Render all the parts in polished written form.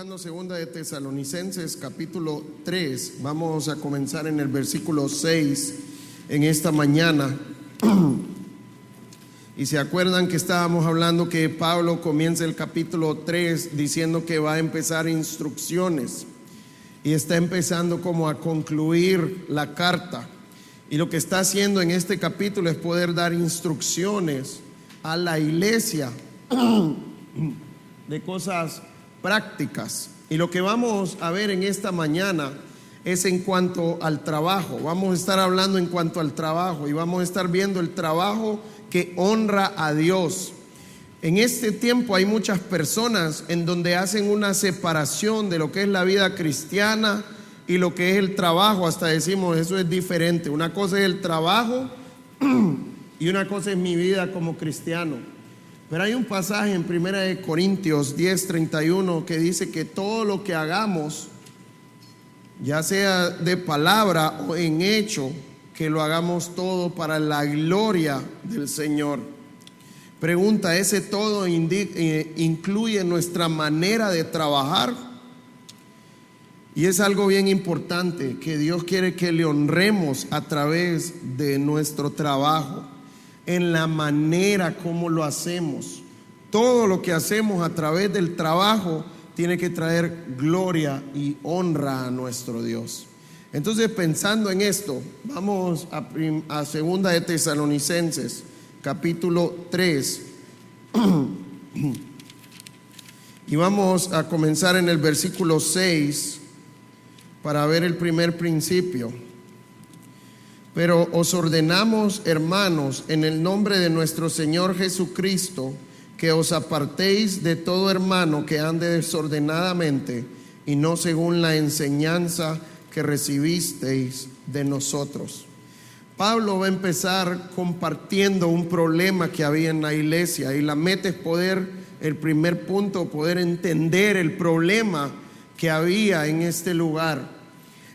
estudiando segunda de Tesalonicenses capítulo 3. Vamos a comenzar en el versículo 6 en esta mañana. Y se acuerdan que estábamos hablando que Pablo comienza el capítulo 3 diciendo que va a empezar instrucciones y está empezando como a concluir la carta. Y lo que está haciendo en este capítulo es poder dar instrucciones a la iglesia de cosas prácticas. Y lo que vamos a ver en esta mañana es en cuanto al trabajo. Vamos a estar hablando en cuanto al trabajo y vamos a estar viendo el trabajo que honra a Dios. En este tiempo hay muchas personas en donde hacen una separación de lo que es la vida cristiana y lo que es el trabajo. Hasta decimos, eso es diferente. Una cosa es el trabajo y una cosa es mi vida como cristiano. Pero hay un pasaje en 1 Corintios 10:31 que dice que todo lo que hagamos, ya sea de palabra o en hecho, que lo hagamos todo para la gloria del Señor. Pregunta, ¿ese todo incluye nuestra manera de trabajar? Y es algo bien importante, que Dios quiere que le honremos a través de nuestro trabajo, en la manera como lo hacemos. Todo lo que hacemos a través del trabajo tiene que traer gloria y honra a nuestro Dios. Entonces, pensando en esto, vamos a segunda de Tesalonicenses capítulo 3 y vamos a comenzar en el versículo 6 para ver el primer principio. Pero os ordenamos, hermanos, en el nombre de nuestro Señor Jesucristo, que os apartéis de todo hermano que ande desordenadamente y no según la enseñanza que recibisteis de nosotros. Pablo va a empezar compartiendo un problema que había en la iglesia, y la meta es el primer punto, poder entender el problema que había en este lugar.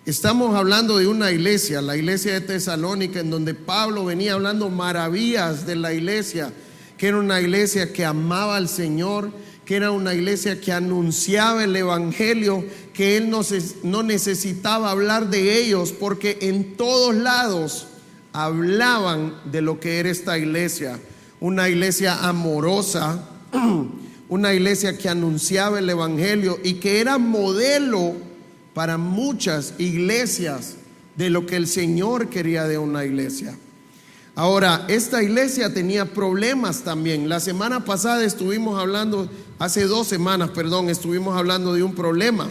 Estamos hablando de una iglesia, la iglesia de Tesalónica, en donde Pablo venía hablando maravillas de la iglesia, que era una iglesia que amaba al Señor, que era una iglesia que anunciaba el evangelio, que él no necesitaba hablar de ellos, porque en todos lados hablaban de lo que era esta iglesia. Una iglesia amorosa, una iglesia que anunciaba el evangelio y que era modelo para muchas iglesias de lo que el Señor quería de una iglesia. Ahora, esta iglesia tenía problemas también. La semana pasada estuvimos hablando, hace 2 semanas, estuvimos hablando de un problema.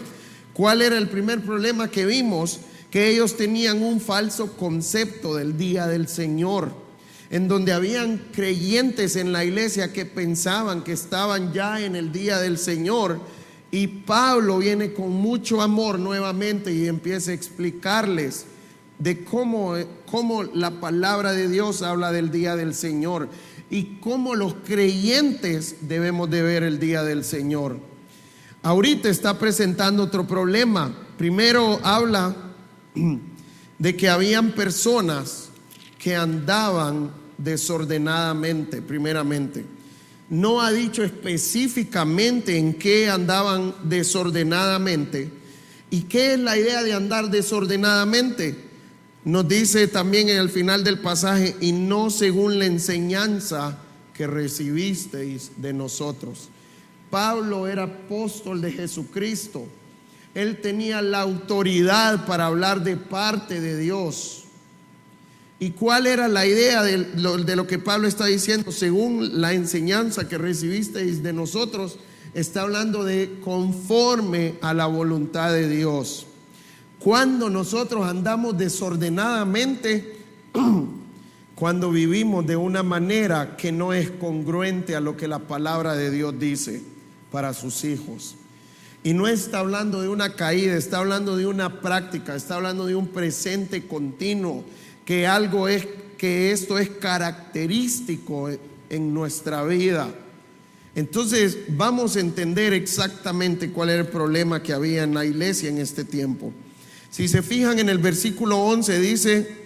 ¿Cuál era el primer problema que vimos? Que ellos tenían un falso concepto del día del Señor, en donde habían creyentes en la iglesia que pensaban que estaban ya en el día del Señor. Y Pablo viene con mucho amor nuevamente y empieza a explicarles de cómo la palabra de Dios habla del día del Señor y cómo los creyentes debemos de ver el día del Señor. Ahorita está presentando otro problema. Primero habla de que habían personas que andaban desordenadamente, primeramente. No ha dicho específicamente en qué andaban desordenadamente. ¿Y qué es la idea de andar desordenadamente? Nos dice también en el final del pasaje, y no según la enseñanza que recibisteis de nosotros. Pablo era apóstol de Jesucristo. Él tenía la autoridad para hablar de parte de Dios. ¿Y cuál era la idea de lo que Pablo está diciendo? Según la enseñanza que recibisteis de nosotros, está hablando de conforme a la voluntad de Dios. Cuando nosotros andamos desordenadamente, cuando vivimos de una manera que no es congruente a lo que la palabra de Dios dice para sus hijos. Y no está hablando de una caída, está hablando de una práctica, está hablando de un presente continuo, que esto es característico en nuestra vida. Entonces vamos a entender exactamente cuál era el problema que había en la iglesia en este tiempo. Si se fijan en el versículo 11 dice: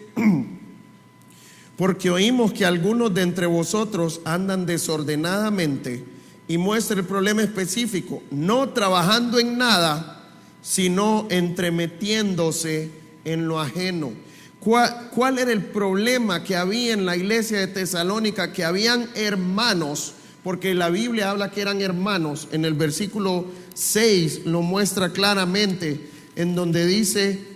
porque oímos que algunos de entre vosotros andan desordenadamente y muestra el problema específico: no trabajando en nada, sino entremetiéndose en lo ajeno. ¿Cuál era el problema que había en la iglesia de Tesalónica? Que habían hermanos, porque la Biblia habla que eran hermanos. En el versículo 6 lo muestra claramente, en donde dice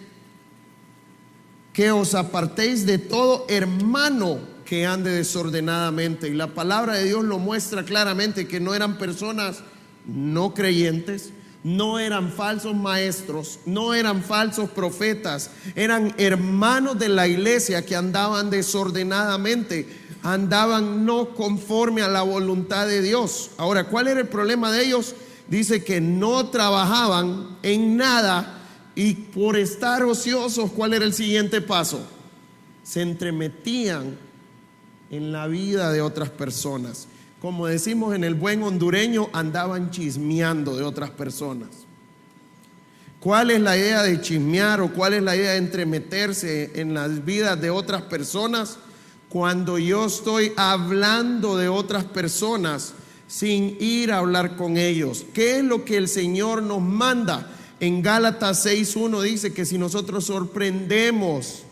que os apartéis de todo hermano que ande desordenadamente. Y la palabra de Dios lo muestra claramente, que no eran personas no creyentes, no eran falsos maestros, no eran falsos profetas, eran hermanos de la iglesia que andaban desordenadamente, andaban no conforme a la voluntad de Dios. Ahora, ¿cuál era el problema de ellos? Dice que no trabajaban en nada, y por estar ociosos, ¿cuál era el siguiente paso? Se entremetían en la vida de otras personas. Como decimos en el buen hondureño, andaban chismeando de otras personas. ¿Cuál es la idea de chismear o cuál es la idea de entremeterse en las vidas de otras personas? Cuando yo estoy hablando de otras personas sin ir a hablar con ellos. ¿Qué es lo que el Señor nos manda? En Gálatas 6:1 dice que si nosotros sorprendemos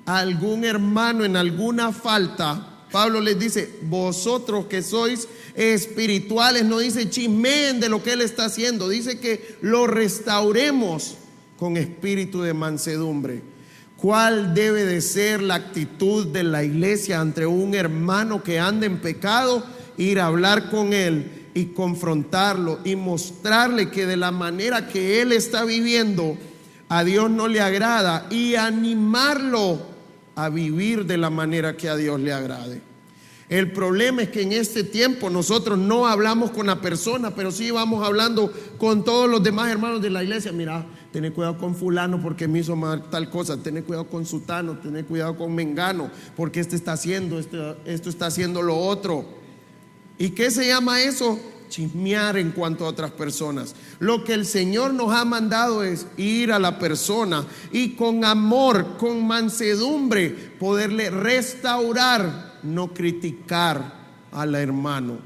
a algún hermano en alguna falta, Pablo les dice: vosotros que sois espirituales, no dice chismeen de lo que él está haciendo, dice que lo restauremos con espíritu de mansedumbre. ¿Cuál debe de ser la actitud de la iglesia ante un hermano que anda en pecado? Ir a hablar con él y confrontarlo y mostrarle que de la manera que él está viviendo a Dios no le agrada, y animarlo a vivir de la manera que a Dios le agrade. El problema es que en este tiempo nosotros no hablamos con la persona, pero sí vamos hablando con todos los demás hermanos de la iglesia. Mira, tené cuidado con fulano porque me hizo mal tal cosa, tené cuidado con sutano, tené cuidado con mengano porque este está haciendo esto está haciendo lo otro. ¿Y qué se llama eso? Chismear en cuanto a otras personas. Lo que el Señor nos ha mandado es ir a la persona y con amor, con mansedumbre, poderle restaurar, no criticar al hermano.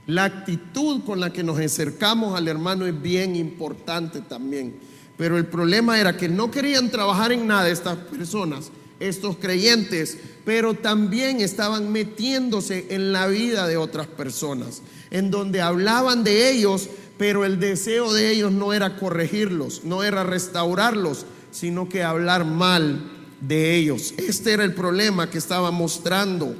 La actitud con la que nos acercamos al hermano es bien importante también. Pero el problema era que no querían trabajar en nada estas personas, estos creyentes, pero también estaban metiéndose en la vida de otras personas, en donde hablaban de ellos, pero el deseo de ellos no era corregirlos, no era restaurarlos, sino que hablar mal de ellos. Este era el problema que estaba mostrando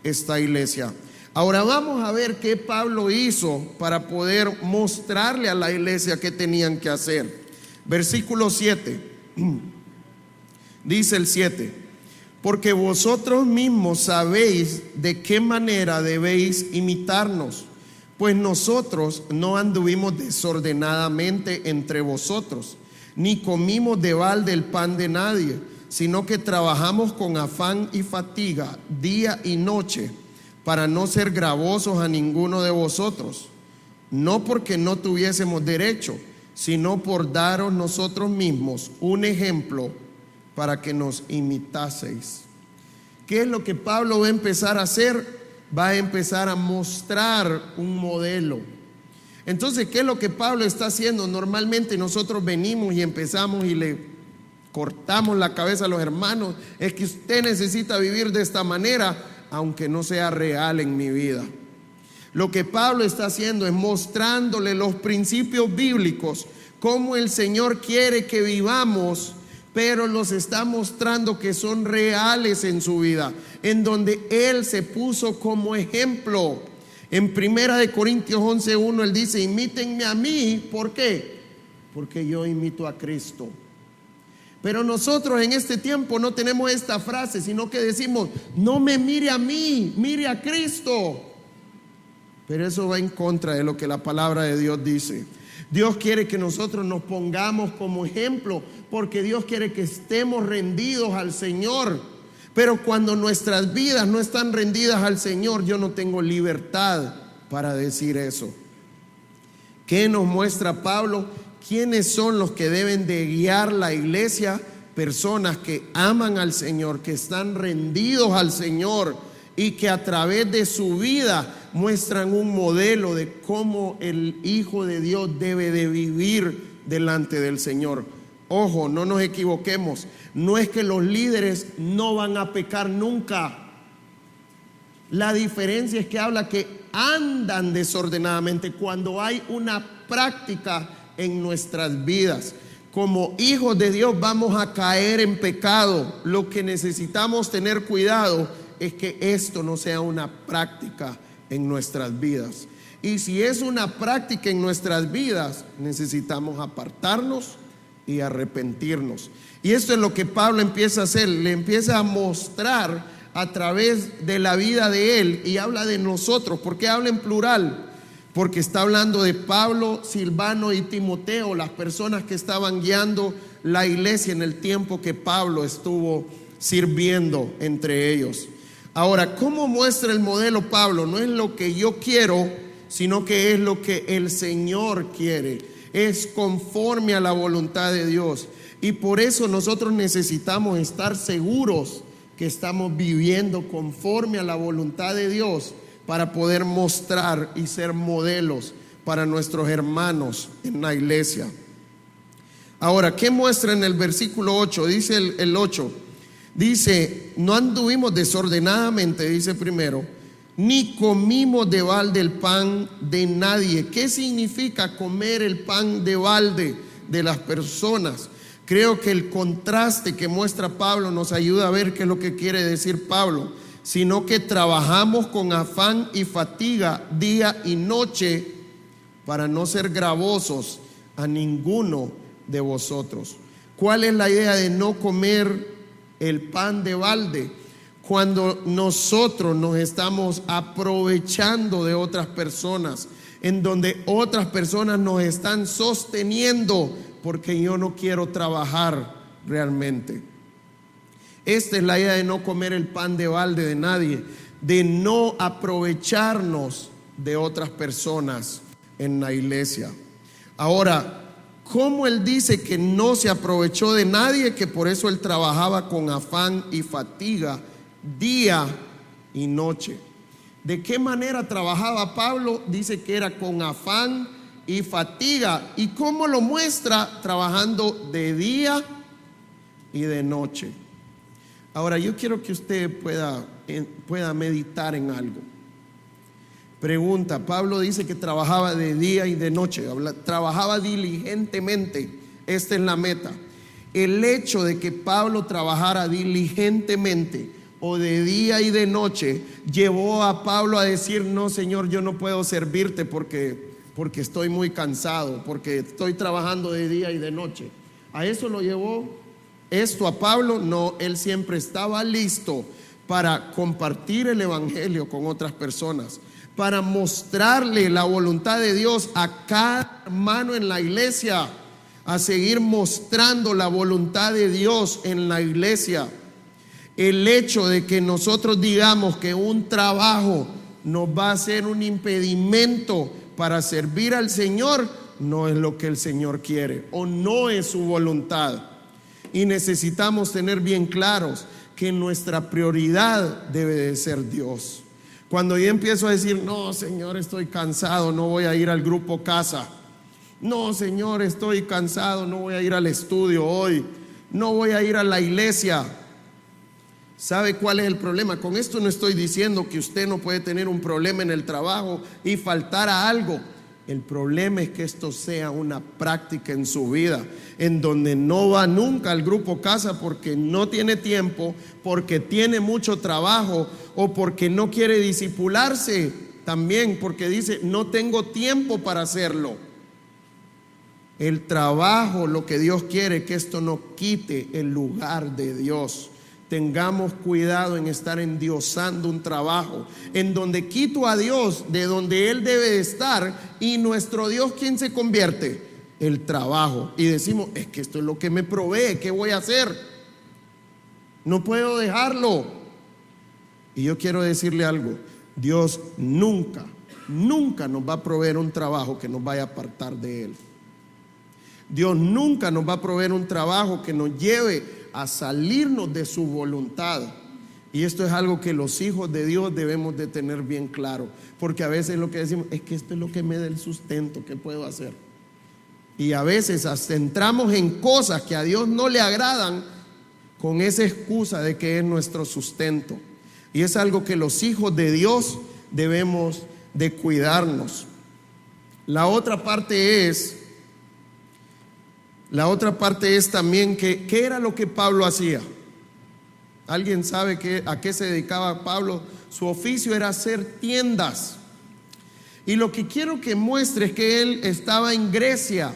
esta iglesia. Ahora vamos a ver qué Pablo hizo para poder mostrarle a la iglesia qué tenían que hacer. Versículo 7, dice el 7: porque vosotros mismos sabéis de qué manera debéis imitarnos, pues nosotros no anduvimos desordenadamente entre vosotros, ni comimos de balde el pan de nadie, sino que trabajamos con afán y fatiga día y noche, para no ser gravosos a ninguno de vosotros, no porque no tuviésemos derecho, sino por daros nosotros mismos un ejemplo para que nos imitaseis. ¿Qué es lo que Pablo va a empezar a hacer? Va a empezar a mostrar un modelo. Entonces, ¿qué es lo que Pablo está haciendo? Normalmente nosotros venimos y empezamos y le cortamos la cabeza a los hermanos. Es que usted necesita vivir de esta manera, aunque no sea real en mi vida. Lo que Pablo está haciendo es mostrándole los principios bíblicos, cómo el Señor quiere que vivamos, pero los está mostrando que son reales en su vida, en donde Él se puso como ejemplo. En 1 Corintios 11:1 Él dice: imítenme a mí. ¿Por qué? Porque yo imito a Cristo. Pero nosotros en este tiempo no tenemos esta frase, sino que decimos: no me mire a mí, mire a Cristo. Pero eso va en contra de lo que la palabra de Dios dice. Dios quiere que nosotros nos pongamos como ejemplo, porque Dios quiere que estemos rendidos al Señor. Pero cuando nuestras vidas no están rendidas al Señor, yo no tengo libertad para decir eso. ¿Qué nos muestra Pablo? ¿Quiénes son los que deben de guiar la iglesia? Personas que aman al Señor, que están rendidos al Señor y que a través de su vida muestran un modelo de cómo el Hijo de Dios debe de vivir delante del Señor. Ojo, no nos equivoquemos, no es que los líderes no van a pecar nunca. La diferencia es que habla que andan desordenadamente cuando hay una práctica en nuestras vidas. Como hijos de Dios vamos a caer en pecado. Lo que necesitamos tener cuidado es que esto no sea una práctica en nuestras vidas. Y si es una práctica en nuestras vidas, necesitamos apartarnos y arrepentirnos. Y esto es lo que Pablo empieza a hacer, le empieza a mostrar a través de la vida de él, y habla de nosotros. ¿Por qué habla en plural? Porque está hablando de Pablo, Silvano y Timoteo, las personas que estaban guiando la iglesia en el tiempo que Pablo estuvo sirviendo entre ellos. Ahora, ¿cómo muestra el modelo Pablo? No es lo que yo quiero, sino que es lo que el Señor quiere. Es conforme a la voluntad de Dios. Y por eso nosotros necesitamos estar seguros que estamos viviendo conforme a la voluntad de Dios, para poder mostrar y ser modelos para nuestros hermanos en la iglesia. Ahora, ¿qué muestra en el versículo 8? Dice el 8, dice: no anduvimos desordenadamente, dice primero, ni comimos de balde el pan de nadie. ¿Qué significa comer el pan de balde de las personas? Creo que el contraste que muestra Pablo nos ayuda a ver qué es lo que quiere decir Pablo. Sino que trabajamos con afán y fatiga día y noche para no ser gravosos a ninguno de vosotros. ¿Cuál es la idea de no comer el pan de balde? Cuando nosotros nos estamos aprovechando de otras personas, en donde otras personas nos están sosteniendo porque yo no quiero trabajar realmente. Esta es la idea de no comer el pan de balde de nadie, de no aprovecharnos de otras personas en la iglesia. Ahora, ¿cómo él dice que no se aprovechó de nadie? Que por eso él trabajaba con afán y fatiga día y noche. ¿De qué manera trabajaba Pablo? Dice que era con afán y fatiga. ¿Y cómo lo muestra? Trabajando de día y de noche. Ahora, yo quiero que usted pueda meditar en algo. Pregunta: Pablo dice que trabajaba de día y de noche, trabajaba diligentemente. Esta es la meta. El hecho de que Pablo trabajara diligentemente o de día y de noche llevó a Pablo a decir: no, Señor, yo no puedo servirte porque estoy muy cansado, porque estoy trabajando de día y de noche. A eso lo llevó esto a Pablo. No, él siempre estaba listo para compartir el evangelio con otras personas, para mostrarle la voluntad de Dios a cada hermano en la iglesia, a seguir mostrando la voluntad de Dios en la iglesia. El hecho de que nosotros digamos que un trabajo nos va a ser un impedimento para servir al Señor, no es lo que el Señor quiere, o no es su voluntad. Y necesitamos tener bien claros que nuestra prioridad debe de ser Dios. Cuando yo empiezo a decir: no, Señor, estoy cansado, no voy a ir al grupo casa. No, Señor, estoy cansado, no voy a ir al estudio hoy. No voy a ir a la iglesia. ¿Sabe cuál es el problema? Con esto no estoy diciendo que usted no puede tener un problema en el trabajo y faltar a algo. El problema es que esto sea una práctica en su vida, en donde no va nunca al grupo casa porque no tiene tiempo, porque tiene mucho trabajo, o porque no quiere discipularse, también porque dice: no tengo tiempo para hacerlo. El trabajo, lo que Dios quiere es que esto no quite el lugar de Dios. Tengamos cuidado en estar endiosando un trabajo en donde quito a Dios de donde Él debe de estar, y nuestro Dios, ¿quién se convierte? El trabajo. Y decimos: es que esto es lo que me provee, ¿qué voy a hacer? No puedo dejarlo. Y yo quiero decirle algo: Dios nunca nos va a proveer un trabajo que nos vaya a apartar de Él. Dios nunca nos va a proveer un trabajo que nos lleve a salirnos de su voluntad. Y esto es algo que los hijos de Dios debemos de tener bien claro, porque a veces lo que decimos es que esto es lo que me da el sustento, ¿qué puedo hacer? Y a veces hasta entramos en cosas que a Dios no le agradan con esa excusa de que es nuestro sustento. Y es algo que los hijos de Dios debemos de cuidarnos. La otra parte es también que ¿qué era lo que Pablo hacía? ¿Alguien sabe a qué se dedicaba Pablo? Su oficio era hacer tiendas. Y lo que quiero que muestre es que él estaba en Grecia.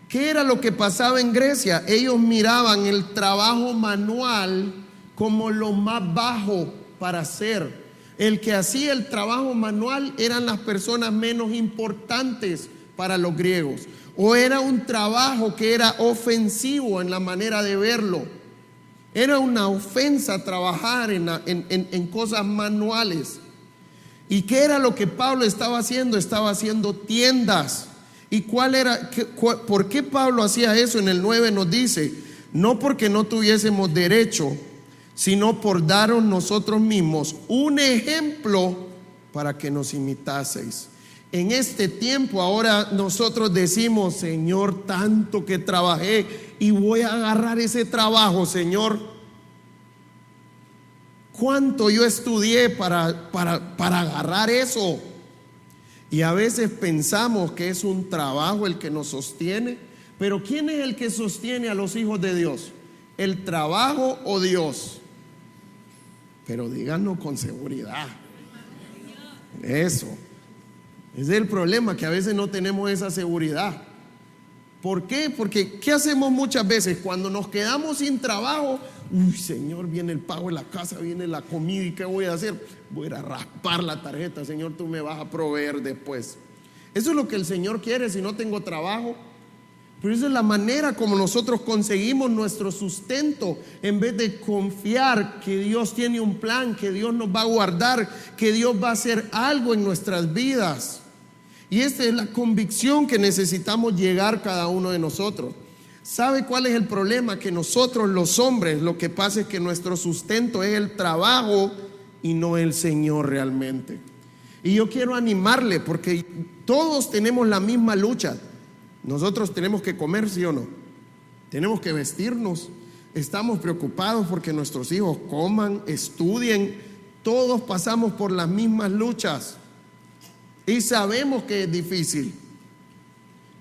¿Qué era lo que pasaba en Grecia? Ellos miraban el trabajo manual como lo más bajo para hacer. El que hacía el trabajo manual eran las personas menos importantes para los griegos. O era un trabajo que era ofensivo en la manera de verlo. Era una ofensa trabajar en cosas manuales. ¿Y qué era lo que Pablo estaba haciendo? Estaba haciendo tiendas. ¿Y por qué Pablo hacía eso? En el 9 nos dice: no porque no tuviésemos derecho, sino por daros nosotros mismos un ejemplo para que nos imitaseis. En este tiempo ahora nosotros decimos: Señor, tanto que trabajé y voy a agarrar ese trabajo, Señor. ¿Cuánto yo estudié para agarrar eso? Y a veces pensamos que es un trabajo el que nos sostiene. Pero ¿quién es el que sostiene a los hijos de Dios? ¿El trabajo o Dios? Pero díganlo con seguridad. Eso. Ese es el problema, que a veces no tenemos esa seguridad. ¿Por qué? Porque ¿qué hacemos muchas veces? Cuando nos quedamos sin trabajo, uy, Señor, viene el pago de la casa, viene la comida, ¿y qué voy a hacer? Voy a ir a raspar la tarjeta. Señor, tú me vas a proveer después. Eso es lo que el Señor quiere si no tengo trabajo. Pero esa es la manera como nosotros conseguimos nuestro sustento, en vez de confiar que Dios tiene un plan, que Dios nos va a guardar, que Dios va a hacer algo en nuestras vidas. Y esta es la convicción que necesitamos llegar cada uno de nosotros. ¿Sabe cuál es el problema? Que nosotros los hombres, lo que pasa es que nuestro sustento es el trabajo y no el Señor realmente. Y yo quiero animarle, porque todos tenemos la misma lucha. Nosotros tenemos que comer, ¿sí o no? Tenemos que vestirnos. Estamos preocupados porque nuestros hijos coman, estudien. Todos pasamos por las mismas luchas. Y sabemos que es difícil.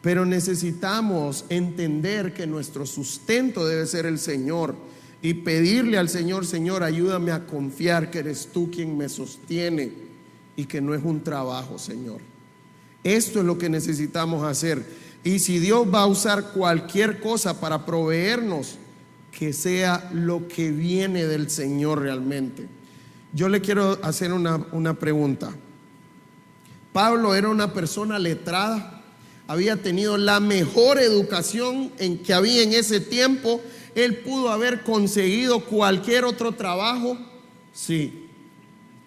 Pero necesitamos entender que nuestro sustento debe ser el Señor. Y pedirle al Señor: Señor, ayúdame a confiar que eres tú quien me sostiene y que no es un trabajo, Señor. Esto es lo que necesitamos hacer. Y si Dios va a usar cualquier cosa para proveernos, que sea lo que viene del Señor realmente. Yo le quiero hacer una pregunta. Pablo era una persona letrada, había tenido la mejor educación que había en ese tiempo. Él pudo haber conseguido cualquier otro trabajo, sí,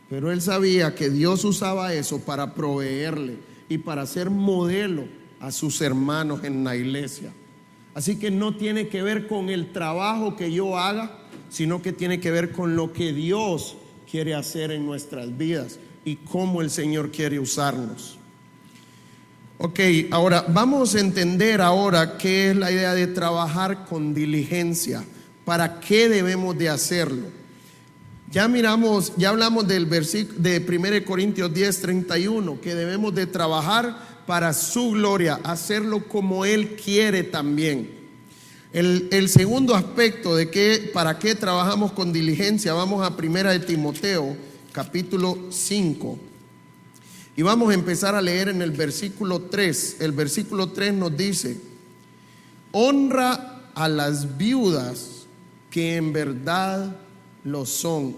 pero él sabía que Dios usaba eso para proveerle y para ser modelo a sus hermanos en la iglesia. Así que no tiene que ver con el trabajo que yo haga, sino que tiene que ver con lo que Dios quiere hacer en nuestras vidas y cómo el Señor quiere usarnos. Ok, ahora vamos a entender ahora qué es la idea de trabajar con diligencia. ¿Para qué debemos de hacerlo? Ya hablamos del versículo de 1 Corintios 10:31, que debemos de trabajar para su gloria, hacerlo como Él quiere también. El segundo aspecto de para qué trabajamos con diligencia, vamos a 1 de Timoteo, capítulo 5. Y vamos a empezar a leer en el versículo 3. El versículo 3 nos dice: honra a las viudas que en verdad lo son.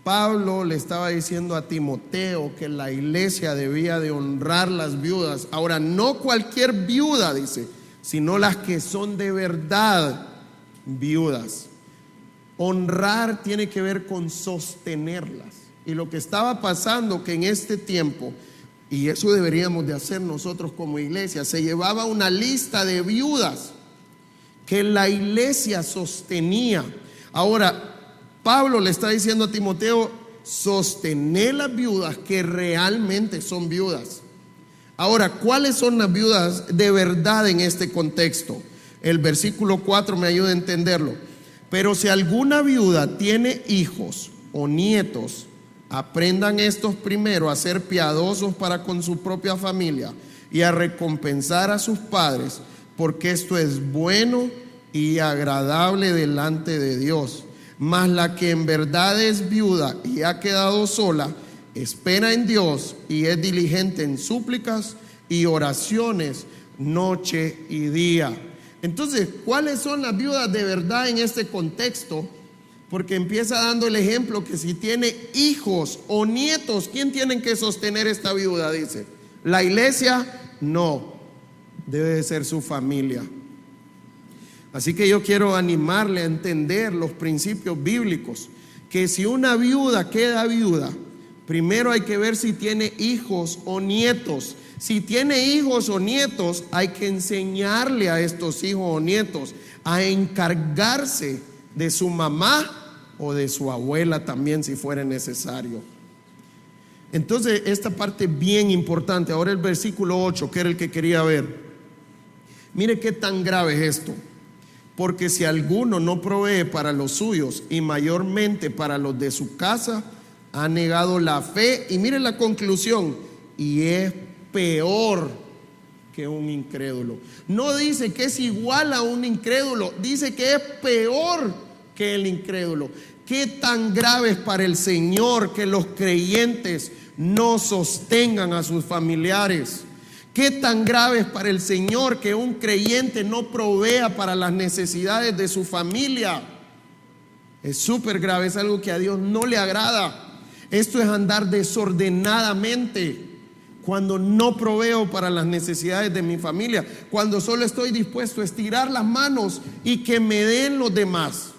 Pablo le estaba diciendo a Timoteo que la iglesia debía de honrar las viudas. Ahora, no cualquier viuda, dice, sino las que son de verdad viudas. Honrar tiene que ver con sostenerlas. Y lo que estaba pasando, que en este tiempo, y eso deberíamos de hacer nosotros como iglesia, se llevaba una lista de viudas que la iglesia sostenía. Ahora, Pablo le está diciendo a Timoteo: sostener las viudas que realmente son viudas. Ahora, ¿cuáles son las viudas de verdad en este contexto? El versículo 4 me ayuda a entenderlo. Pero si alguna viuda tiene hijos o nietos, aprendan estos primero a ser piadosos para con su propia familia y a recompensar a sus padres, porque esto es bueno y agradable delante de Dios. Mas la que en verdad es viuda y ha quedado sola, espera en Dios y es diligente en súplicas y oraciones noche y día. Entonces, ¿cuáles son las viudas de verdad en este contexto? Porque empieza dando el ejemplo que si tiene hijos o nietos, ¿quién tienen que sostener esta viuda? Dice, ¿la iglesia? No, debe de ser su familia. Así que yo quiero animarle a entender los principios bíblicos, que si una viuda queda viuda, primero hay que ver si tiene hijos o nietos. Si tiene hijos o nietos, hay que enseñarle a estos hijos o nietos a encargarse de su mamá o de su abuela también, si fuera necesario. Entonces, esta parte es bien importante. Ahora el versículo 8, que era el que quería ver. Mire qué tan grave es esto. Porque si alguno no provee para los suyos y mayormente para los de su casa, ha negado la fe. Y mire la conclusión: y es peor que un incrédulo. No dice que es igual a un incrédulo, dice que es peor que el incrédulo. Qué tan grave es para el Señor que los creyentes no sostengan a sus familiares. Qué tan grave es para el Señor que un creyente no provea para las necesidades de su familia. Es súper grave, es algo que a Dios no le agrada. Esto es andar desordenadamente. Cuando no proveo para las necesidades de mi familia, cuando solo estoy dispuesto a estirar las manos y que me den los demás.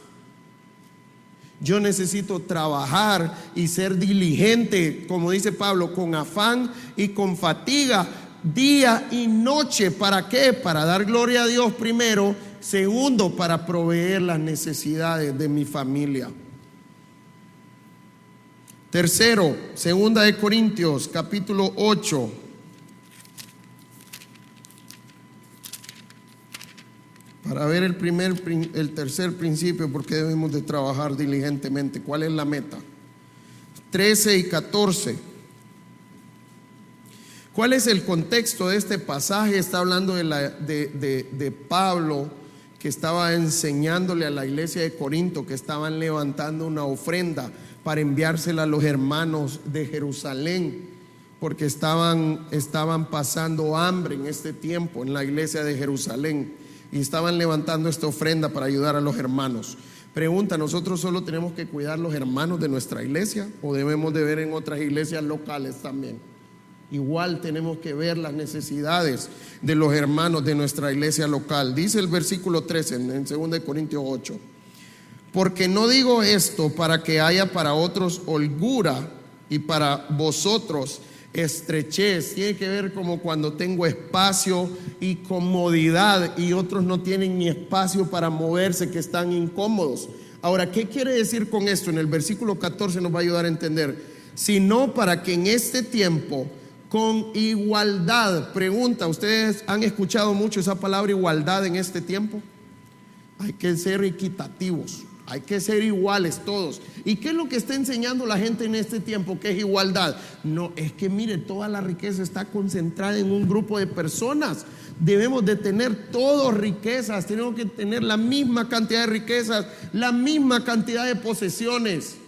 Yo necesito trabajar y ser diligente, como dice Pablo, con afán y con fatiga, día y noche. ¿Para qué? Para dar gloria a Dios primero. Segundo, para proveer las necesidades de mi familia. Tercero, segunda de Corintios, capítulo 8. Para ver el tercer principio, porque debemos de trabajar diligentemente. ¿Cuál es la meta? 13 y 14. ¿Cuál es el contexto de este pasaje? Está hablando de Pablo, que estaba enseñándole a la iglesia de Corinto que estaban levantando una ofrenda para enviársela a los hermanos de Jerusalén, porque estaban pasando hambre en este tiempo en la iglesia de Jerusalén y estaban levantando esta ofrenda para ayudar a los hermanos. Pregunta: ¿nosotros solo tenemos que cuidar los hermanos de nuestra iglesia o debemos de ver en otras iglesias locales también? Igual tenemos que ver las necesidades de los hermanos de nuestra iglesia local. Dice el versículo 13 en 2 Corintios 8: porque no digo esto para que haya para otros holgura y para vosotros estrechez. Tiene que ver como cuando tengo espacio y comodidad y otros no tienen ni espacio para moverse, que están incómodos. Ahora, ¿qué quiere decir con esto? En el versículo 14 nos va a ayudar a entender. Sino para que en este tiempo con igualdad. Pregunta: ¿ustedes han escuchado mucho esa palabra igualdad en este tiempo? Hay que ser equitativos, hay que ser iguales todos. ¿Y qué es lo que está enseñando la gente en este tiempo? ¿Qué es igualdad? No, es que mire, toda la riqueza está concentrada en un grupo de personas. Debemos de tener todos riquezas, tenemos que tener la misma cantidad de riquezas, la misma cantidad de posesiones.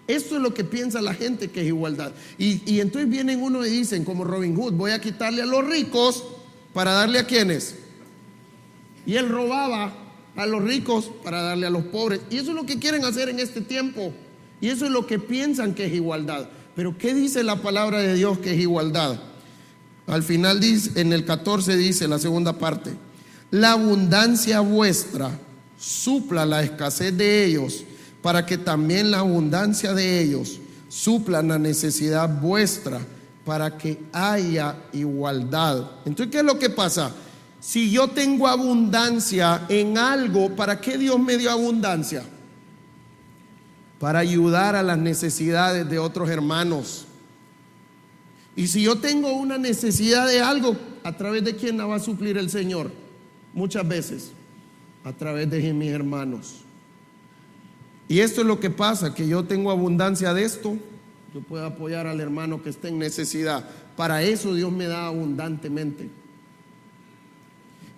Esto es lo que piensa la gente que es igualdad. Y entonces vienen uno y dicen, como Robin Hood: voy a quitarle a los ricos para darle a quienes. Y él robaba a los ricos para darle a los pobres. Y eso es lo que quieren hacer en este tiempo. Y eso es lo que piensan que es igualdad. Pero ¿qué dice la palabra de Dios que es igualdad? Al final dice, en el 14 dice la segunda parte: la abundancia vuestra supla la escasez de ellos, para que también la abundancia de ellos supla la necesidad vuestra, para que haya igualdad. Entonces, ¿qué es lo que pasa? Si yo tengo abundancia en algo, ¿para qué Dios me dio abundancia? para ayudar a las necesidades de otros hermanos. Y si yo tengo una necesidad de algo, ¿a través de quién la va a suplir el Señor? Muchas veces, a través de mis hermanos. Y esto es lo que pasa, que yo tengo abundancia de esto, yo puedo apoyar al hermano que esté en necesidad. Para eso Dios me da abundantemente.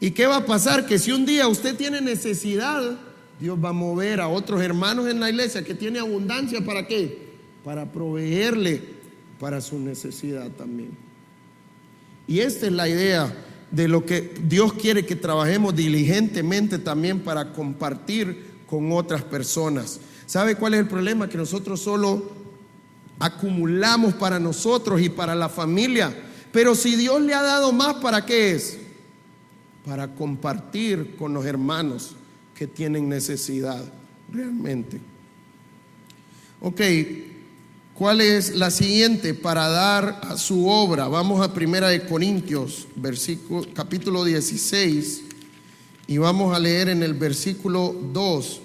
¿Y qué va a pasar? Que si un día usted tiene necesidad, Dios va a mover a otros hermanos en la iglesia que tiene abundancia. ¿Para qué? Para proveerle para su necesidad también. Y esta es la idea de lo que Dios quiere que trabajemos diligentemente también para compartir con otras personas. ¿Sabe cuál es el problema? Que nosotros solo acumulamos para nosotros y para la familia. Pero si Dios le ha dado más, ¿para qué es? Para compartir con los hermanos que tienen necesidad realmente. Ok, ¿cuál es la siguiente? Para dar a su obra. Vamos a 1 Corintios, capítulo 16, y vamos a leer en el versículo 2.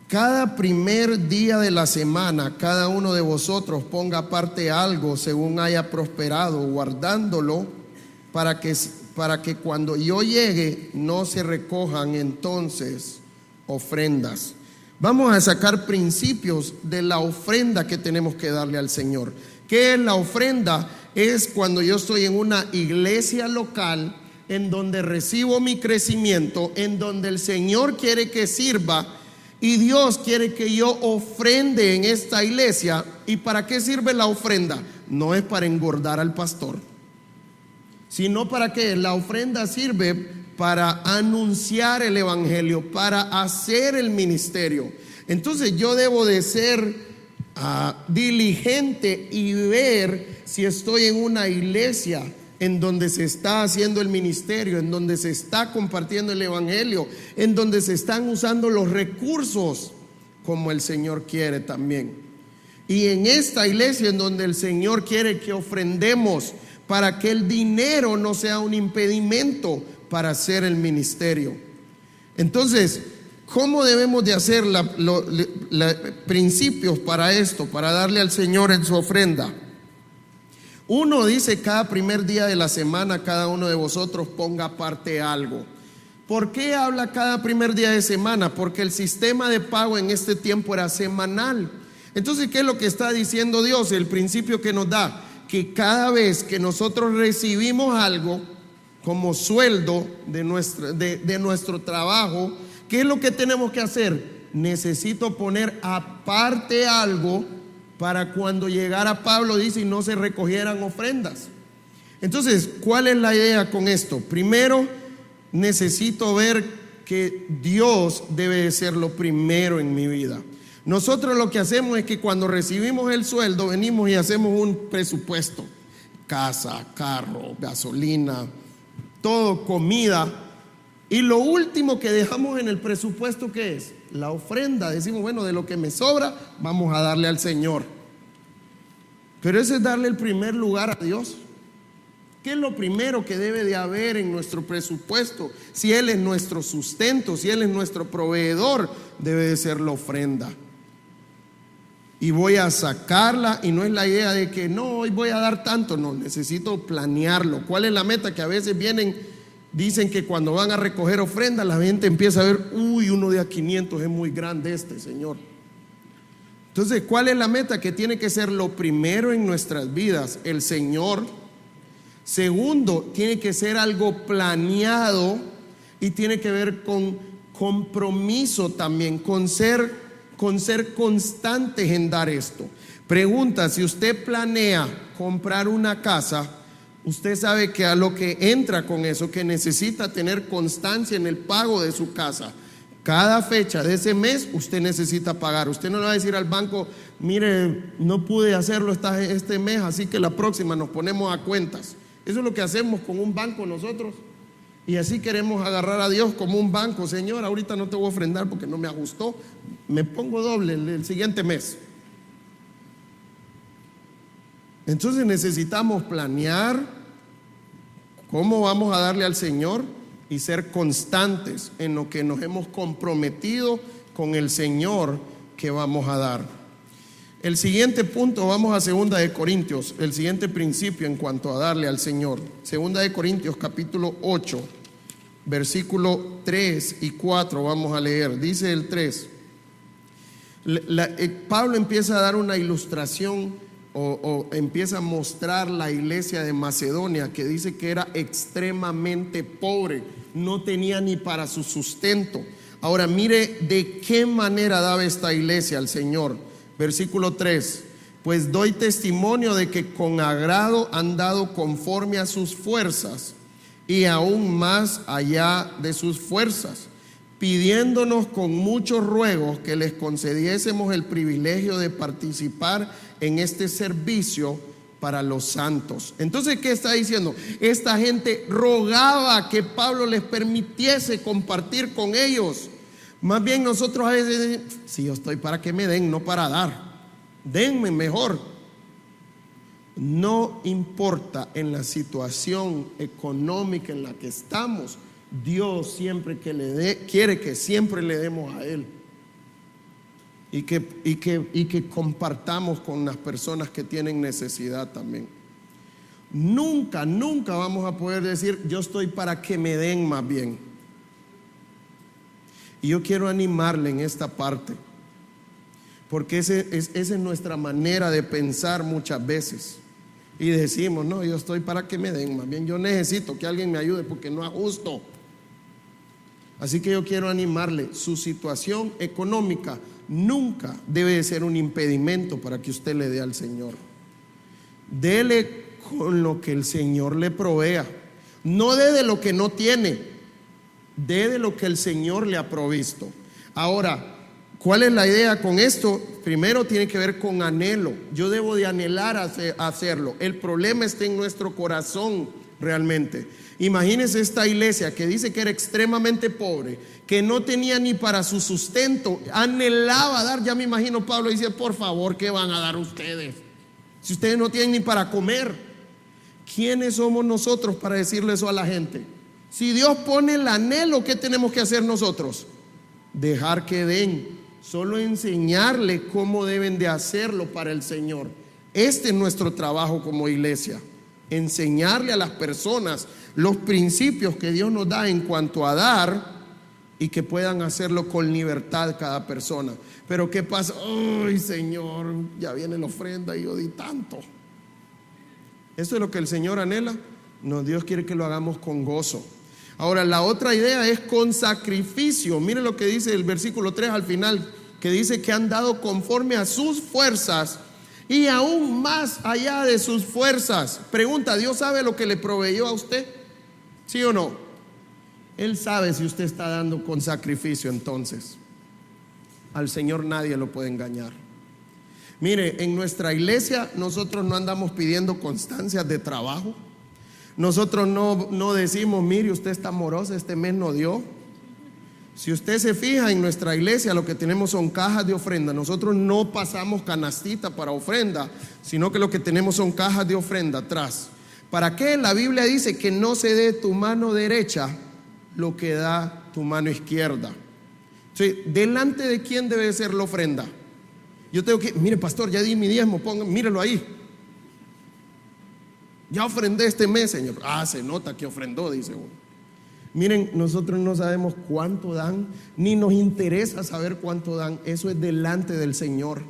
Cada primer día de la semana, cada uno de vosotros ponga aparte algo según haya prosperado, guardándolo para que cuando yo llegue no se recojan entonces ofrendas. Vamos a sacar principios de la ofrenda que tenemos que darle al Señor. ¿Qué es la ofrenda? Es cuando yo estoy en una iglesia local en donde recibo mi crecimiento, en donde el Señor quiere que sirva y Dios quiere que yo ofrende en esta iglesia. ¿Y para qué sirve la ofrenda? No es para engordar al pastor, sino para que la ofrenda sirve para anunciar el evangelio, para hacer el ministerio. Entonces yo debo de ser diligente y ver si estoy en una iglesia en donde se está haciendo el ministerio, en donde se está compartiendo el evangelio, en donde se están usando los recursos como el Señor quiere también. Y en esta iglesia en donde el Señor quiere que ofrendemos, para que el dinero no sea un impedimento para hacer el ministerio. Entonces, ¿cómo debemos de hacer principios para esto, para darle al Señor en su ofrenda? Uno dice: cada primer día de la semana cada uno de vosotros ponga aparte algo. ¿Por qué habla cada primer día de semana? Porque el sistema de pago en este tiempo era semanal. Entonces, ¿qué es lo que está diciendo Dios? El principio que nos da: que cada vez que nosotros recibimos algo como sueldo de nuestro trabajo, ¿qué es lo que tenemos que hacer? Necesito poner aparte algo para cuando llegara Pablo, dice, y no se recogieran ofrendas. Entonces, ¿cuál es la idea con esto? Primero, necesito ver que Dios debe de ser lo primero en mi vida. Nosotros lo que hacemos es que cuando recibimos el sueldo, venimos y hacemos un presupuesto: casa, carro, gasolina, todo, comida. Y lo último que dejamos en el presupuesto, ¿qué es? La ofrenda. Decimos: bueno, de lo que me sobra, vamos a darle al Señor. Pero eso es darle el primer lugar a Dios. ¿Qué es lo primero que debe de haber en nuestro presupuesto? Si Él es nuestro sustento, si Él es nuestro proveedor, debe de ser la ofrenda. Y voy a sacarla, y no es la idea de que no, hoy voy a dar tanto. No, necesito planearlo. ¿Cuál es la meta? Que a veces dicen que cuando van a recoger ofrendas, la gente empieza a ver: uy, uno de a 500 es muy grande Señor. Entonces, ¿cuál es la meta? Que tiene que ser lo primero en nuestras vidas, el Señor. Segundo, tiene que ser algo planeado y tiene que ver con compromiso también, con ser constantes en dar esto. Pregunta: si usted planea comprar una casa, usted sabe que a lo que entra con eso, que necesita tener constancia en el pago de su casa. Cada fecha de ese mes usted necesita pagar. Usted no le va a decir al banco: mire, no pude hacerlo este mes, así que la próxima nos ponemos a cuentas. Eso es lo que hacemos con un banco nosotros. Y así queremos agarrar a Dios como un banco: Señor, ahorita no te voy a ofrendar porque no me ajustó, me pongo doble el siguiente mes. Entonces necesitamos planear cómo vamos a darle al Señor y ser constantes en lo que nos hemos comprometido con el Señor que vamos a dar. El siguiente punto, vamos a 2 de Corintios, el siguiente principio en cuanto a darle al Señor. 2 de Corintios capítulo 8, versículo 3 y 4 vamos a leer. Dice el 3. Pablo empieza a dar una ilustración o empieza a mostrar la iglesia de Macedonia, que dice que era extremadamente pobre, no tenía ni para su sustento. Ahora mire de qué manera daba esta iglesia al Señor. Versículo 3: pues doy testimonio de que con agrado han dado conforme a sus fuerzas y aún más allá de sus fuerzas, pidiéndonos con muchos ruegos que les concediésemos el privilegio de participar en este servicio para los santos. Entonces, ¿qué está diciendo? Esta gente rogaba que Pablo les permitiese compartir con ellos. Más bien nosotros a veces decimos: si yo estoy para que me den, no para dar, denme mejor. No importa en la situación económica en la que estamos, Dios siempre que le dé, quiere que siempre le demos a Él. Y que compartamos con las personas que tienen necesidad también. Nunca vamos a poder decir: yo estoy para que me den más bien. Y yo quiero animarle en esta parte, porque esa es nuestra manera de pensar muchas veces. Y decimos: no, yo estoy para que me den, más bien yo necesito que alguien me ayude porque no es justo. Así que yo quiero animarle: su situación económica nunca debe de ser un impedimento para que usted le dé al Señor. Dele con lo que el Señor le provea. No dé de lo que no tiene, dé de lo que el Señor le ha provisto. Ahora, ¿cuál es la idea con esto? Primero tiene que ver con anhelo. Yo debo de anhelar hacerlo. El problema está en nuestro corazón realmente. Imagínense esta iglesia que dice que era extremadamente pobre, que no tenía ni para su sustento, anhelaba dar. Ya me imagino Pablo dice: por favor, ¿qué van a dar ustedes? Si ustedes no tienen ni para comer. ¿Quiénes somos nosotros para decirle eso a la gente? Si Dios pone el anhelo, ¿qué tenemos que hacer nosotros? Dejar que den, solo enseñarle cómo deben de hacerlo para el Señor. Este es nuestro trabajo como iglesia: enseñarle a las personas los principios que Dios nos da en cuanto a dar, y que puedan hacerlo con libertad cada persona. Pero ¿qué pasa? ¡Ay, Señor! Ya viene la ofrenda y yo di tanto. ¿Eso es lo que el Señor anhela? No, Dios quiere que lo hagamos con gozo. Ahora, la otra idea es con sacrificio. Miren lo que dice el versículo 3 al final, que dice que han dado conforme a sus fuerzas y aún más allá de sus fuerzas. Pregunta: ¿Dios sabe lo que le proveyó a usted? ¿Sí o no? Él sabe si usted está dando con sacrificio. Entonces, al Señor nadie lo puede engañar. Mire, en nuestra iglesia nosotros no andamos pidiendo constancias de trabajo. Nosotros no decimos: mire, usted está morosa, este mes no dio. Si usted se fija, en nuestra iglesia lo que tenemos son cajas de ofrenda. Nosotros no pasamos canastita para ofrenda, sino que lo que tenemos son cajas de ofrenda atrás. ¿Para qué? La Biblia dice que no se dé tu mano derecha lo que da tu mano izquierda. Sí, ¿delante de quién debe ser la ofrenda? Yo tengo que: mire, pastor, ya di mi diezmo, mírelo ahí. Ya ofrendé este mes, Señor. Se nota que ofrendó, dice uno. Miren, nosotros no sabemos cuánto dan, ni nos interesa saber cuánto dan. Eso es delante del Señor.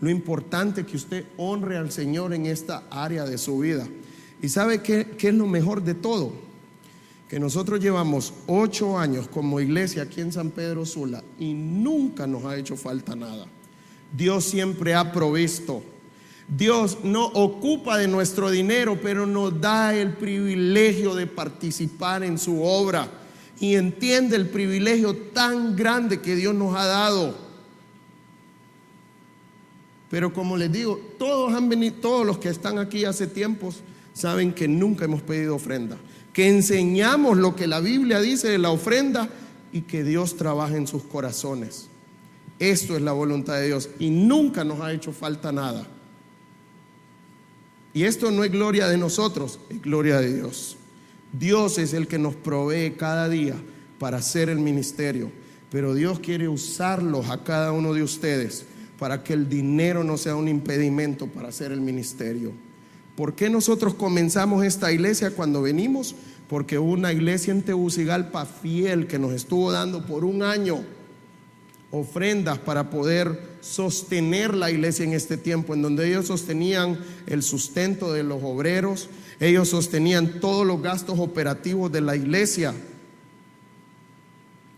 Lo importante es que usted honre al Señor en esta área de su vida. ¿Y sabe qué es lo mejor de todo? Que nosotros llevamos 8 años como iglesia aquí en San Pedro Sula y nunca nos ha hecho falta nada. Dios siempre ha provisto. Dios no ocupa de nuestro dinero, pero nos da el privilegio de participar en su obra, y entiende el privilegio tan grande que Dios nos ha dado. Pero como les digo, todos los que están aquí hace tiempos saben que nunca hemos pedido ofrenda, que enseñamos lo que la Biblia dice de la ofrenda y que Dios trabaja en sus corazones. Esto es la voluntad de Dios y nunca nos ha hecho falta nada. Y esto no es gloria de nosotros, es gloria de Dios. Dios es el que nos provee cada día para hacer el ministerio. pero Dios quiere usarlos a cada uno de ustedes para que el dinero no sea un impedimento para hacer el ministerio. ¿Por qué nosotros comenzamos esta iglesia cuando venimos? Porque hubo una iglesia en Tegucigalpa fiel que nos estuvo dando por un año ofrendas para poder sostener la iglesia en este tiempo, en donde ellos sostenían el sustento de los obreros, ellos sostenían todos los gastos operativos de la iglesia.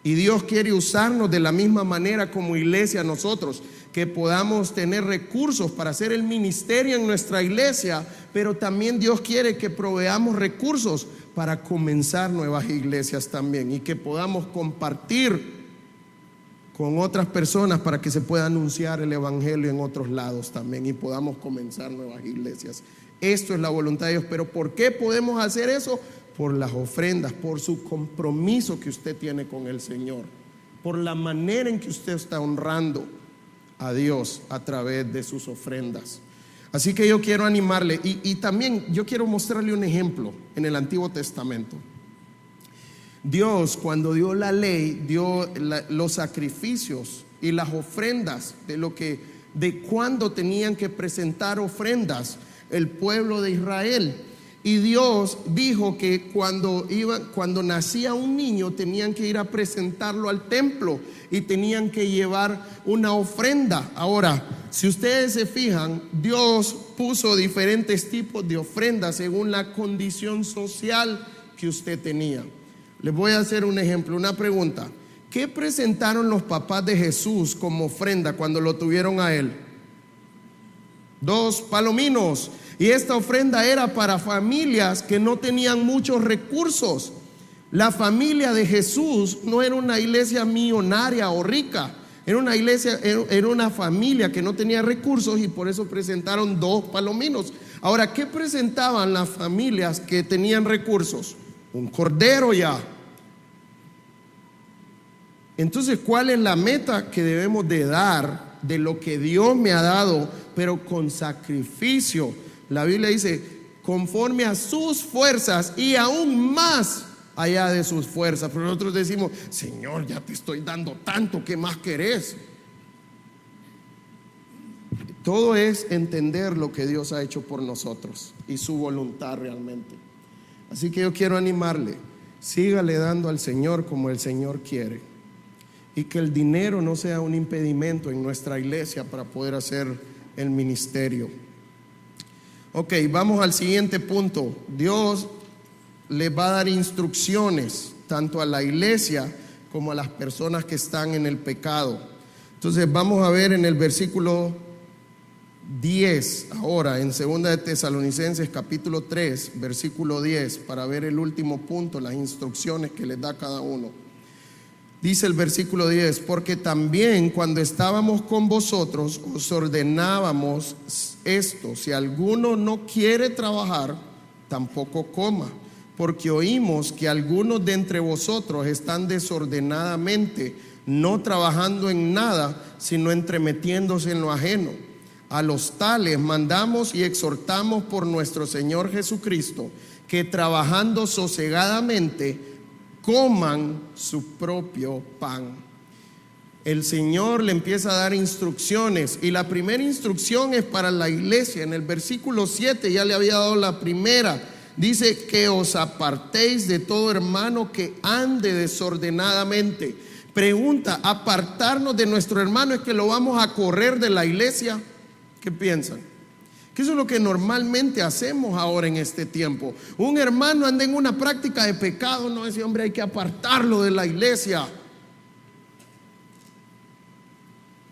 Y Dios quiere usarnos de la misma manera como iglesia nosotros, que podamos tener recursos para hacer el ministerio en nuestra iglesia, pero también Dios quiere que proveamos recursos para comenzar nuevas iglesias también, y que podamos compartir con otras personas para que se pueda anunciar el evangelio en otros lados también y podamos comenzar nuevas iglesias. Esto es la voluntad de Dios. Pero ¿por qué podemos hacer eso? Por las ofrendas, por su compromiso que usted tiene con el Señor, por la manera en que usted está honrando a Dios a través de sus ofrendas. Así que yo quiero animarle, y también yo quiero mostrarle un ejemplo en el Antiguo Testamento. Dios, cuando dio la ley, dio los sacrificios y las ofrendas de cuándo tenían que presentar ofrendas el pueblo de Israel. Y Dios dijo que cuando nacía un niño tenían que ir a presentarlo al templo y tenían que llevar una ofrenda. Ahora, si ustedes se fijan, Dios puso diferentes tipos de ofrendas según la condición social que usted tenía. Les voy a hacer un ejemplo, una pregunta. ¿Qué presentaron los papás de Jesús como ofrenda cuando lo tuvieron a él? 2 palominos. Y esta ofrenda era para familias que no tenían muchos recursos. La familia de Jesús no era una iglesia millonaria o rica. Era una iglesia, era una familia que no tenía recursos, y por eso presentaron 2 palominos. Ahora, ¿qué presentaban las familias que tenían recursos? Un cordero ya. Entonces, ¿cuál es la meta que debemos de dar de lo que Dios me ha dado, pero con sacrificio? La Biblia dice, conforme a sus fuerzas y aún más allá de sus fuerzas. Pero nosotros decimos, Señor, ya te estoy dando tanto, ¿qué más querés? Todo es entender lo que Dios ha hecho por nosotros y su voluntad realmente. Así que yo quiero animarle, sígale dando al Señor como el Señor quiere, y que el dinero no sea un impedimento en nuestra iglesia para poder hacer el ministerio. Ok, vamos al siguiente punto. Dios le va a dar instrucciones tanto a la iglesia como a las personas que están en el pecado. Entonces vamos a ver en el versículo 10 ahora, en 2 de Tesalonicenses capítulo 3 versículo 10, para ver el último punto, las instrucciones que les da cada uno. Dice el versículo 10, porque también cuando estábamos con vosotros os ordenábamos esto: si alguno no quiere trabajar, tampoco coma, porque oímos que algunos de entre vosotros están desordenadamente, no trabajando en nada, sino entremetiéndose en lo ajeno. A los tales mandamos y exhortamos por nuestro Señor Jesucristo, que trabajando sosegadamente coman su propio pan. El Señor le empieza a dar instrucciones, y la primera instrucción es para la iglesia. En el versículo 7 ya le había dado la primera. Dice que os apartéis de todo hermano que ande desordenadamente. Pregunta, ¿apartarnos de nuestro hermano es que lo vamos a correr de la iglesia? ¿Qué piensan? Que eso es lo que normalmente hacemos ahora en este tiempo. Un hermano anda en una práctica de pecado, no, ese hombre hay que apartarlo de la iglesia,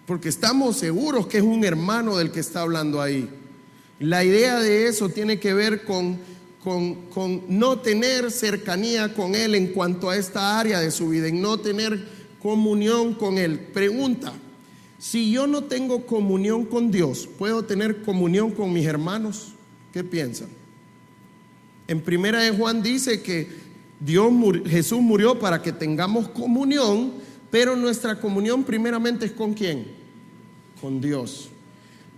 porque estamos seguros que es un hermano del que está hablando ahí. La idea de eso tiene que ver con no tener cercanía con él en cuanto a esta área de su vida, en no tener comunión con él. Pregunta: si yo no tengo comunión con Dios, ¿puedo tener comunión con mis hermanos? ¿Qué piensan? En 1 de Juan dice que Jesús murió para que tengamos comunión, pero nuestra comunión primeramente es ¿con quién? Con Dios.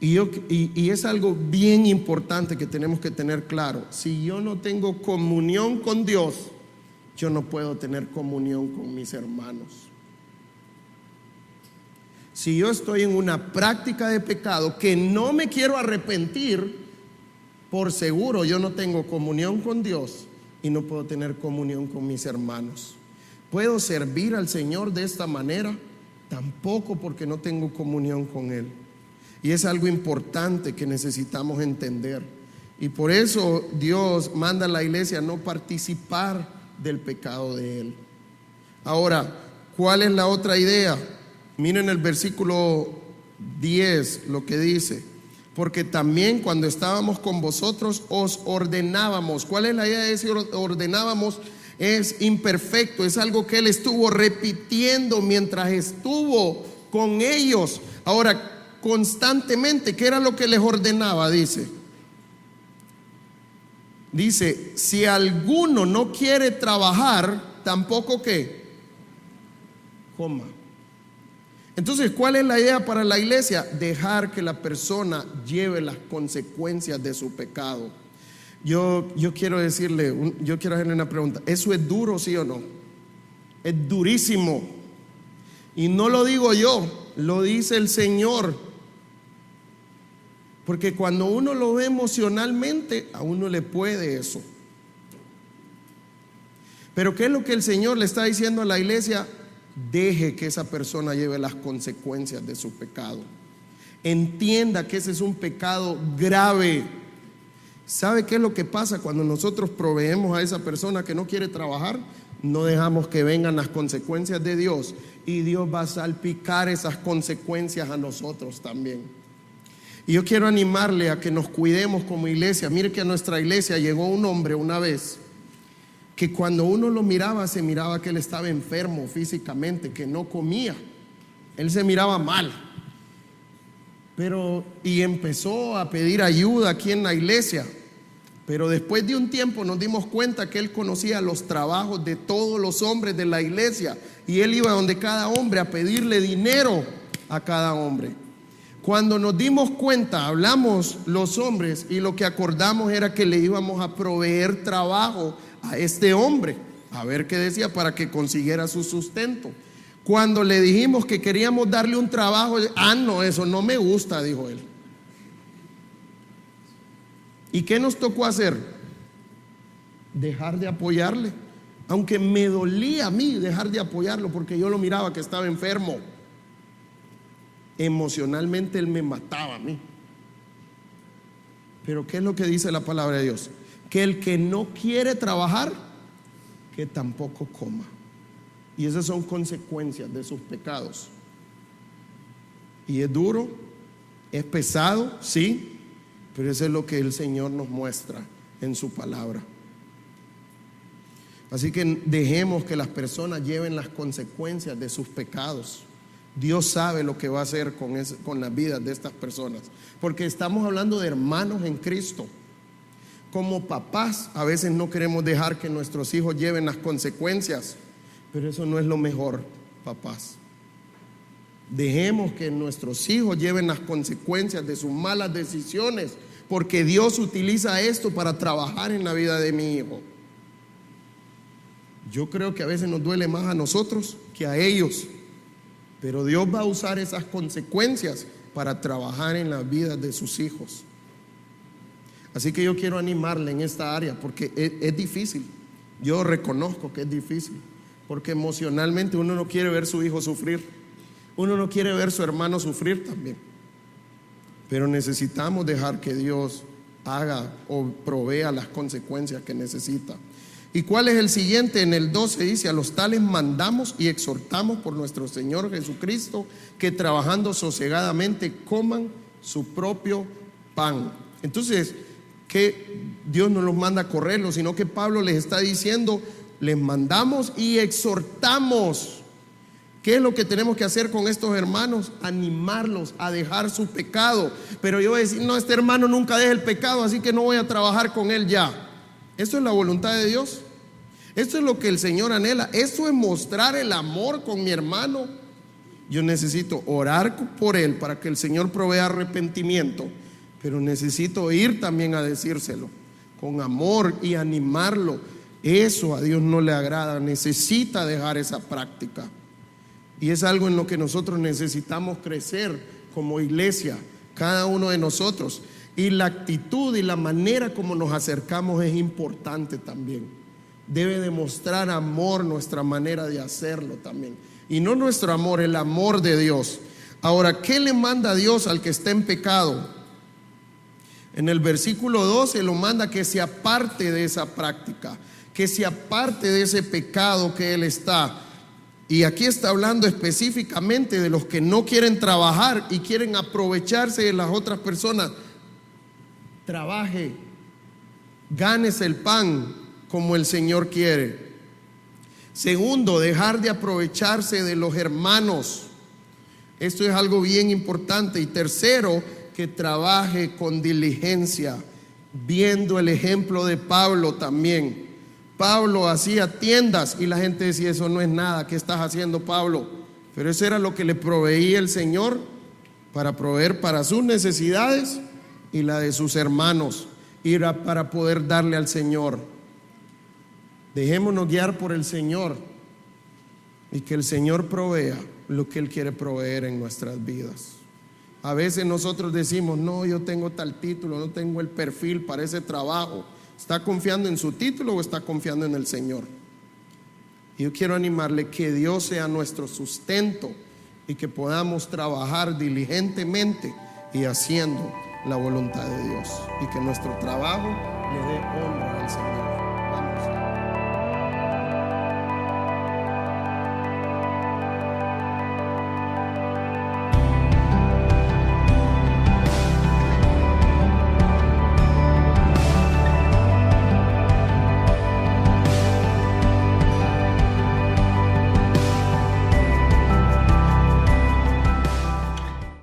Y es algo bien importante que tenemos que tener claro. Si yo no tengo comunión con Dios, yo no puedo tener comunión con mis hermanos. Si yo estoy en una práctica de pecado que no me quiero arrepentir, por seguro yo no tengo comunión con Dios y no puedo tener comunión con mis hermanos. ¿Puedo servir al Señor de esta manera? Tampoco, porque no tengo comunión con Él. Y es algo importante que necesitamos entender. Y por eso Dios manda a la iglesia a no participar del pecado de Él. Ahora, ¿cuál es la otra idea? Miren el versículo 10, lo que dice: porque también cuando estábamos con vosotros os ordenábamos. ¿Cuál es la idea de decir ordenábamos? Es imperfecto, es algo que Él estuvo repitiendo mientras estuvo con ellos. Ahora, constantemente, ¿qué era lo que les ordenaba? Dice, si alguno no quiere trabajar, tampoco ¿qué? Coma. Entonces, ¿cuál es la idea para la iglesia? Dejar que la persona lleve las consecuencias de su pecado. Yo quiero hacerle una pregunta. ¿Eso es duro, sí o no? Es durísimo. Y no lo digo yo, lo dice el Señor. Porque cuando uno lo ve emocionalmente, a uno le puede eso. Pero ¿qué es lo que el Señor le está diciendo a la iglesia? Deje que esa persona lleve las consecuencias de su pecado. Entienda que ese es un pecado grave. ¿Sabe qué es lo que pasa cuando nosotros proveemos a esa persona que no quiere trabajar? No dejamos que vengan las consecuencias de Dios, y Dios va a salpicar esas consecuencias a nosotros también. Y yo quiero animarle a que nos cuidemos como iglesia. Mire que a nuestra iglesia llegó un hombre una vez que cuando uno lo miraba, se miraba que él estaba enfermo físicamente, que no comía, él se miraba mal. Y empezó a pedir ayuda aquí en la iglesia. Pero después de un tiempo nos dimos cuenta que él conocía los trabajos de todos los hombres de la iglesia, y él iba donde cada hombre a pedirle dinero a cada hombre. Cuando nos dimos cuenta, hablamos los hombres y lo que acordamos era que le íbamos a proveer trabajo a este hombre, a ver qué decía, para que consiguiera su sustento. Cuando le dijimos que queríamos darle un trabajo, no, eso no me gusta, dijo él. ¿Y qué nos tocó hacer? Dejar de apoyarle, aunque me dolía a mí dejar de apoyarlo, porque yo lo miraba que estaba enfermo. Emocionalmente él me mataba a mí. Pero ¿qué es lo que dice la palabra de Dios? Que el que no quiere trabajar, que tampoco coma. Y esas son consecuencias de sus pecados. Y es duro, es pesado, sí, pero eso es lo que el Señor nos muestra en su palabra. Así que dejemos que las personas lleven las consecuencias de sus pecados. Dios sabe lo que va a hacer con las vidas de estas personas, porque estamos hablando de hermanos en Cristo. Como papás, a veces no queremos dejar que nuestros hijos lleven las consecuencias, pero eso no es lo mejor, papás. Dejemos que nuestros hijos lleven las consecuencias de sus malas decisiones, porque Dios utiliza esto para trabajar en la vida de mi hijo. Yo creo que a veces nos duele más a nosotros que a ellos, pero Dios va a usar esas consecuencias para trabajar en las vidas de sus hijos. Así que yo quiero animarle en esta área, porque es difícil. Yo reconozco que es difícil, porque emocionalmente uno no quiere ver su hijo sufrir, uno no quiere ver su hermano sufrir también. Pero necesitamos dejar que Dios haga o provea las consecuencias que necesita. ¿Y cuál es el siguiente? En el 12 dice: a los tales mandamos y exhortamos por nuestro Señor Jesucristo, que trabajando sosegadamente coman su propio pan. Entonces, que Dios no los manda a correrlos, sino que Pablo les está diciendo: les mandamos y exhortamos. ¿Qué es lo que tenemos que hacer con estos hermanos? Animarlos a dejar su pecado. Pero yo voy a decir: no, este hermano nunca deja el pecado, así que no voy a trabajar con él ya. ¿Esto es la voluntad de Dios? ¿Esto es lo que el Señor anhela? ¿Esto es mostrar el amor con mi hermano? Yo necesito orar por él para que el Señor provea arrepentimiento, pero necesito ir también a decírselo con amor y animarlo. Eso a Dios no le agrada, necesita dejar esa práctica. Y es algo en lo que nosotros necesitamos crecer como iglesia, cada uno de nosotros. Y la actitud y la manera como nos acercamos es importante también. Debe demostrar amor nuestra manera de hacerlo también. Y no nuestro amor, el amor de Dios. Ahora, ¿qué le manda Dios al que está en pecado? En el versículo 12 lo manda que se aparte de esa práctica, que se aparte de ese pecado que él está. Y aquí está hablando específicamente de los que no quieren trabajar y quieren aprovecharse de las otras personas. Trabaje, gánese el pan como el Señor quiere. Segundo, dejar de aprovecharse de los hermanos. Esto es algo bien importante. Y tercero, que trabaje con diligencia, viendo el ejemplo de Pablo también. Pablo hacía tiendas y la gente decía: eso no es nada, ¿qué estás haciendo, Pablo? Pero eso era lo que le proveía el Señor para proveer para sus necesidades y la de sus hermanos, y era para poder darle al Señor. Dejémonos guiar por el Señor y que el Señor provea lo que Él quiere proveer en nuestras vidas. A veces nosotros decimos: no, yo tengo tal título, no tengo el perfil para ese trabajo. ¿Está confiando en su título o está confiando en el Señor? Y yo quiero animarle que Dios sea nuestro sustento y que podamos trabajar diligentemente y haciendo la voluntad de Dios, y que nuestro trabajo le dé honra al Señor.